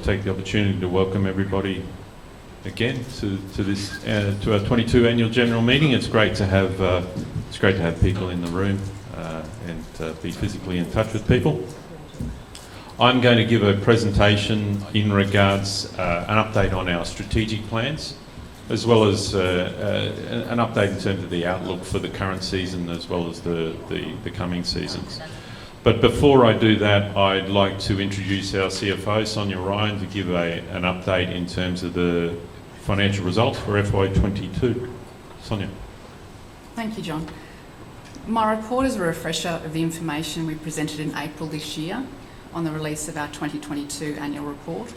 take the opportunity to welcome everybody again to our 22 annual general meeting. It's great to have people in the room and be physically in touch with people. I'm going to give a presentation in regards an update on our strategic plans, as well as an update in terms of the outlook for the current season as well as the coming seasons. But before I do that, I'd like to introduce our CFO, Sonya, to give an update in terms of the financial results for FY22. Sonya. Thank you, John. My report is a refresher of the information we presented in April this year on the release of our 2022 annual report.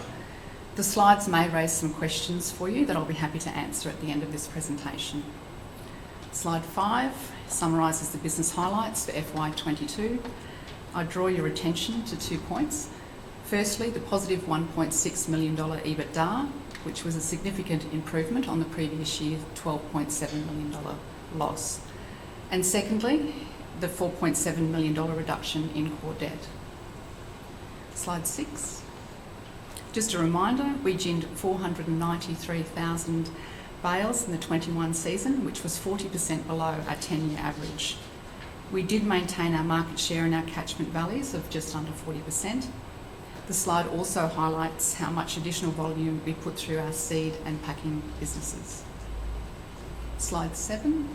The slides may raise some questions for you that I'll be happy to answer at the end of this presentation. Slide 5 summarises the business highlights for FY22. I draw your attention to 2 points. Firstly, the positive $1.6 million EBITDA, which was a significant improvement on the previous year's $12.7 million loss. And secondly, the $4.7 million reduction in core debt. Slide 6. Just a reminder, we ginned 493,000 bales in the 21 season, which was 40% below our 10-year average. We did maintain our market share in our catchment valleys of just under 40%. The slide also highlights how much additional volume we put through our seed and packing businesses. Slide 7.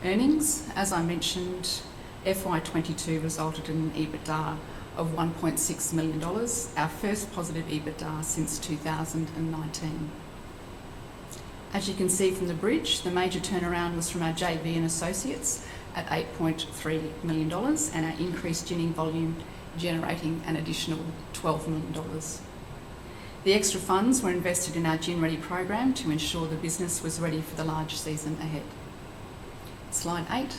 Earnings. As I mentioned, FY22 resulted in an EBITDA of $1.6 million, our first positive EBITDA since 2019. As you can see from the bridge, the major turnaround was from our JV and associates at $8.3 million and our increased ginning volume generating an additional $12 million. The extra funds were invested in our Gin Ready program to ensure the business was ready for the large season ahead. Slide 8.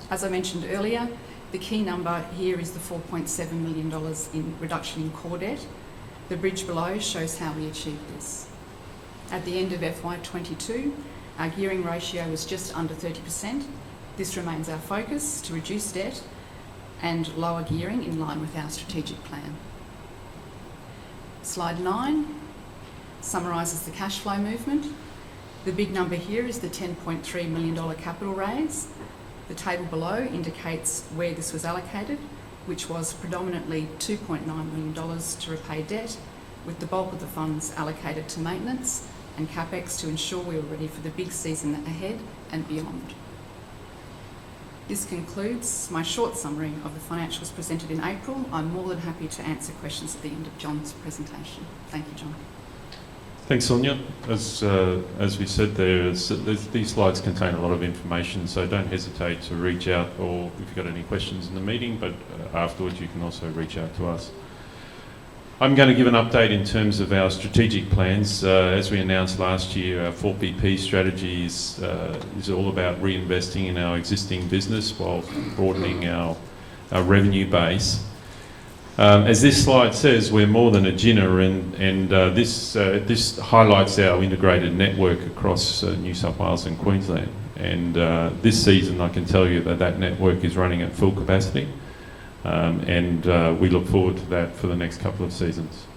As I mentioned earlier, the key number here is the $4.7 million in reduction in core debt. The bridge below shows how we achieved this. At the end of FY22, our gearing ratio was just under 30%. This remains our focus to reduce debt and lower gearing in line with our strategic plan. Slide 9 summarises the cash flow movement. The big number here is the $10.3 million capital raise. The table below indicates where this was allocated, which was predominantly $2.9 million to repay debt, with the bulk of the funds allocated to maintenance and CapEx to ensure we were ready for the big season ahead and beyond. This concludes my short summary of the financials presented in April. I'm more than happy to answer questions at the end of John's presentation. Thank you, John. Thanks, Sonya. As we said these slides contain a lot of information, so don't hesitate to reach out, or if you've got any questions in the meeting, but afterwards you can also reach out to us. I'm going to give an update in terms of our strategic plans. As we announced last year, our 4PP strategy is all about reinvesting in our existing business while broadening our revenue base. As this slide says, we're more than a ginner, and this highlights our integrated network across New South Wales and Queensland. And this season, I can tell you that network is running at full capacity. And we look forward to that for the next couple of seasons.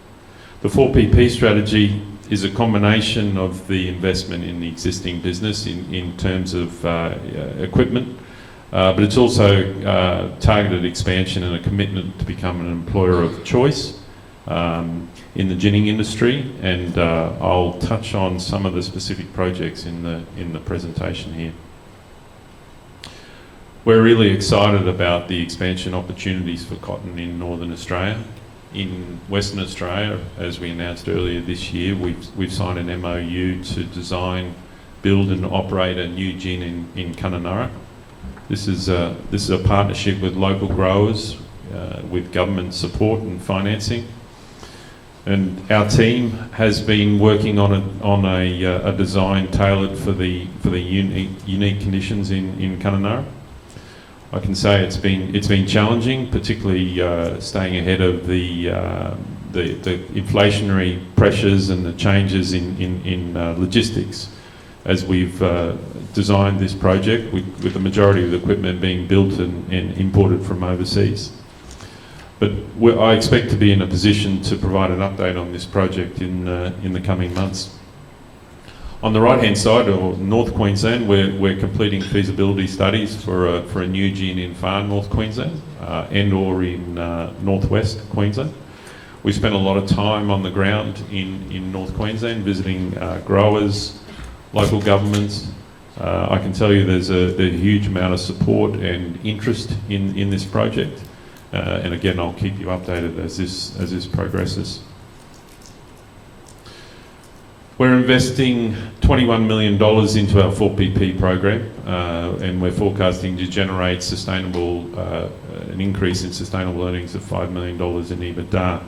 The 4PP strategy is a combination of the investment in the existing business in terms of equipment, but it's also targeted expansion and a commitment to become an employer of choice in the ginning industry, and I'll touch on some of the specific projects in the presentation here. We're really excited about the expansion opportunities for cotton in Northern Australia. In Western Australia, as we announced earlier this year, we've signed an MOU to design, build and operate a new gin in Kununurra. This is a partnership with local growers, with government support and financing. And our team has been working on a design tailored for the unique conditions in Kununurra. I can say it's been challenging, particularly staying ahead of the inflationary pressures and the changes in logistics as we've designed this project with the majority of the equipment being built and imported from overseas. But I expect to be in a position to provide an update on this project in the coming months. On the right-hand side, or North Queensland, we're completing feasibility studies for a new gin in far North Queensland and/or in northwest Queensland. We spent a lot of time on the ground in North Queensland visiting growers, local governments. I can tell you there's a huge amount of support and interest in this project. And again, I'll keep you updated as this progresses. We're investing $21 million into our 4PP program, and we're forecasting to generate an increase in sustainable earnings of $5 million in EBITDA.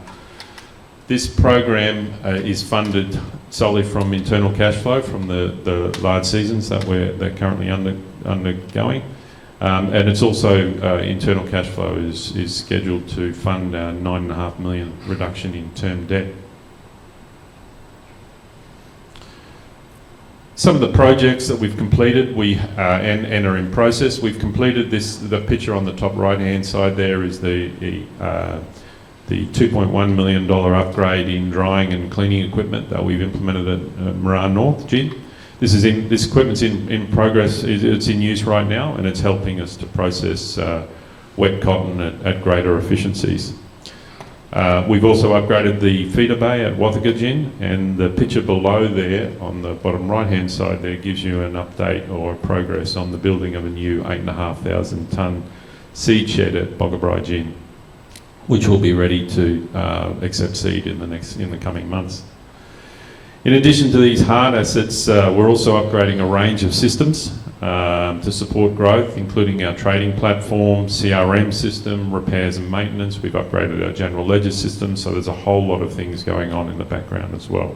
This program is funded solely from internal cash flow from the large seasons that they're currently undergoing. And it's also internal cash flow is scheduled to fund our $9.5 million reduction in term debt. Some of the projects that we've completed and are in process, we've completed this. The picture on the top right-hand side there is the $2.1 million upgrade in drying and cleaning equipment that we've implemented at Moran North Gin. This equipment's in progress. It's in use right now, and it's helping us to process wet cotton at greater efficiencies. We've also upgraded the feeder bay at Wathaga Gin, and the picture below there on the bottom right-hand side there gives you an update or progress on the building of a new 8,500 tonne seed shed at Boggabri Gin, which will be ready to accept seed in the coming months. In addition to these hard assets, we're also upgrading a range of systems to support growth, including our trading platform, CRM system, repairs and maintenance. We've upgraded our general ledger system, so there's a whole lot of things going on in the background as well.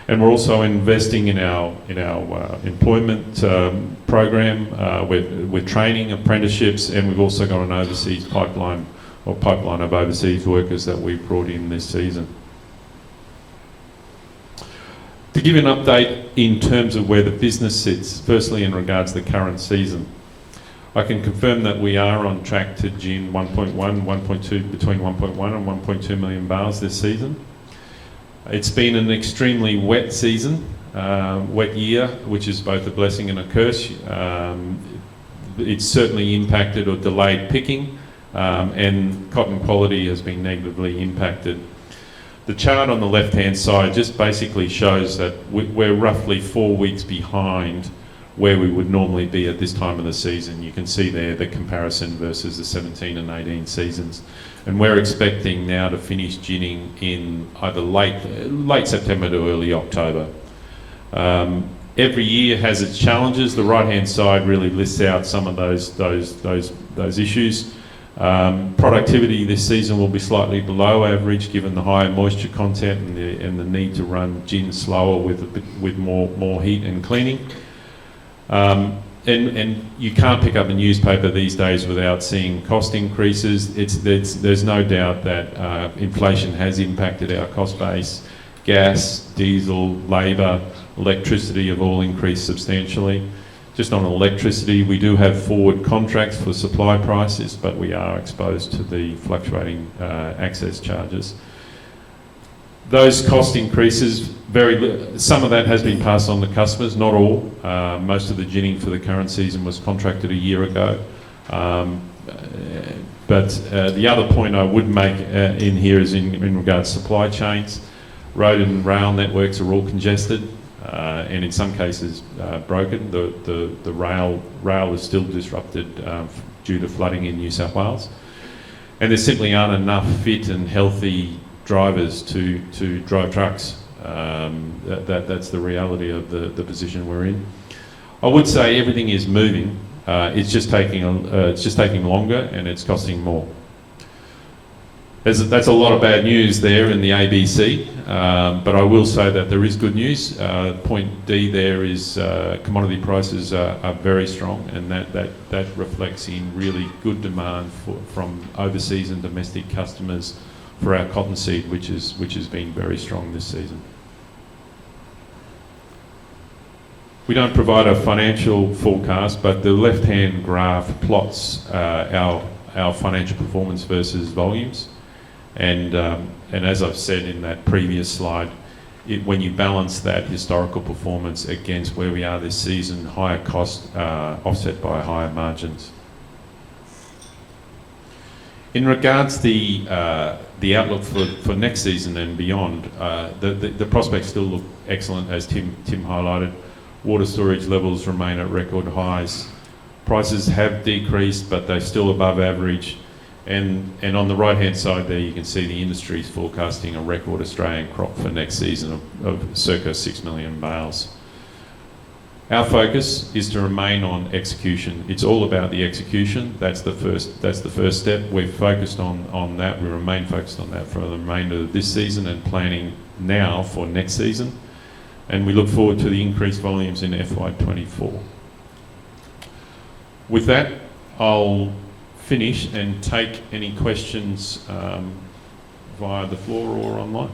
And we're also investing in our employment program with training, apprenticeships, and we've also got an overseas pipeline of overseas workers that we've brought in this season. To give you an update in terms of where the business sits, firstly in regards to the current season, I can confirm that we are on track to gin between 1.1 and 1.2 million barrels this season. It's been an extremely wet season, wet year, which is both a blessing and a curse. It's certainly impacted or delayed picking, and cotton quality has been negatively impacted. The chart on the left-hand side just basically shows that we're roughly 4 weeks behind where we would normally be at this time of the season. You can see there the comparison versus the 17 and 18 seasons. And we're expecting now to finish ginning in either late September to early October. Every year has its challenges. The right-hand side really lists out some of those issues. Productivity this season will be slightly below average given the higher moisture content and the need to run gin slower with more heat and cleaning. And you can't pick up a newspaper these days without seeing cost increases. There's no doubt that inflation has impacted our cost base. Gas, diesel, labour, electricity have all increased substantially. Just on electricity, we do have forward contracts for supply prices, but we are exposed to the fluctuating access charges. Those cost increases, some of that has been passed on to customers, not all. Most of the ginning for the current season was contracted a year ago. But the other point I would make in here is in regards to supply chains. Road and rail networks are all congested. And in some cases broken. The rail is still disrupted due to flooding in New South Wales, and there simply aren't enough fit and healthy drivers to drive trucks. That's the reality of the position we're in. I would say everything is moving. It's just taking longer, and it's costing more. That's a lot of bad news there in the ABC, but I will say that there is good news. Point D there is commodity prices are very strong, and that reflects in really good demand from overseas and domestic customers for our cottonseed, which has been very strong this season. We don't provide a financial forecast, but the left-hand graph plots our our financial performance versus volumes. And as I've said in that previous slide, when you balance that historical performance against where we are this season, higher cost offset by higher margins. In regards to the outlook for next season and beyond, the prospects still look excellent, as Tim highlighted. Water storage levels remain at record highs. Prices have decreased, but they're still above average. And on the right-hand side there, you can see the industry is forecasting a record Australian crop for next season of circa 6 million bales. Our focus is to remain on execution. It's all about the execution. That's the first step. We've focused on that. We remain focused on that for the remainder of this season and planning now for next season. And we look forward to the increased volumes in FY24. With that, I'll finish and take any questions via the floor or online.